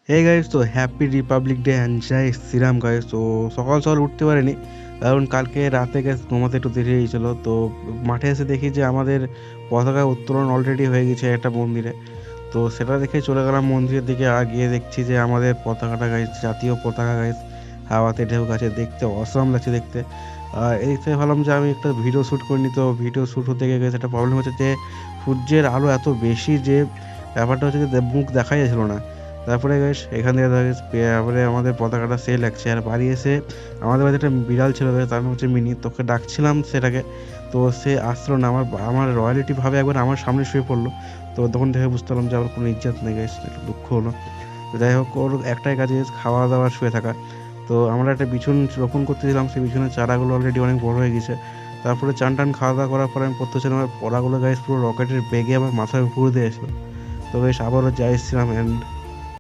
হে guys, তো happy republic day and জয় Shriram guys. তো সকাল সকাল উঠতে পারিনি, কারণ কালকে রাতে গেছে ঘুমাতে একটু দেরি হয়েছিল। তো মাঠে এসে দেখি যে আমাদের পতাকা উত্তোলন অলরেডি হয়ে গেছে একটা মন্দিরে। তো সেটা দেখে চলে গেলাম মন্দিরের দিকে। আর গিয়ে দেখছি যে আমাদের পতাকাটা গাইস, জাতীয় পতাকা গাইস, হাওয়াতে ঢেউ গাছে, দেখতে অসাম লাগছে দেখতে। আর এই থেকে ভাবলাম যে আমি একটা ভিডিও শ্যুট করিনি। তো ভিডিও শ্যুট হতে গিয়ে গেছে একটা প্রবলেম হচ্ছে যে সূর্যের আলো এত বেশি যে ব্যাপারটা হচ্ছে যে মুখ দেখাই যাচ্ছিল না। তারপরে গাইস এখান থেকে তারপরে আমাদের পতাকাটা সে লাগছে। আর বাড়ি এসে আমাদের বাড়িতে একটা বিড়াল ছিল guys, তার নাম হচ্ছে মিনি। তোকে ডাকছিলাম সেটাকে, তো সে আসলো না। আমার আমার রয়্যালিটি ভাবে একবার আমার সামনে শুয়ে পড়লো। তো তখন থেকে বুঝতে পারলাম যে আমার কোনো ইজ্জত নেই গাইস, একটু দুঃখ হলো। তো যাই হোক, ওর একটাই কাজ guys, খাওয়া দাওয়া শুয়ে থাকা। তো আমরা একটা বিছুন রোপণ করতেছিলাম, সেই বিছুনের চারাগুলো অলরেডি অনেক বড় হয়ে গেছে। তারপরে চান টান খাওয়া দাওয়া করার পরে আমি পড়তেছিলাম, আমার পড়াগুলো গাইস পুরো রকেটের বেগে আমার মাথার উপর দিয়ে এসলো। তো বেশ আবারও জয় শ্রীরাম এন্ড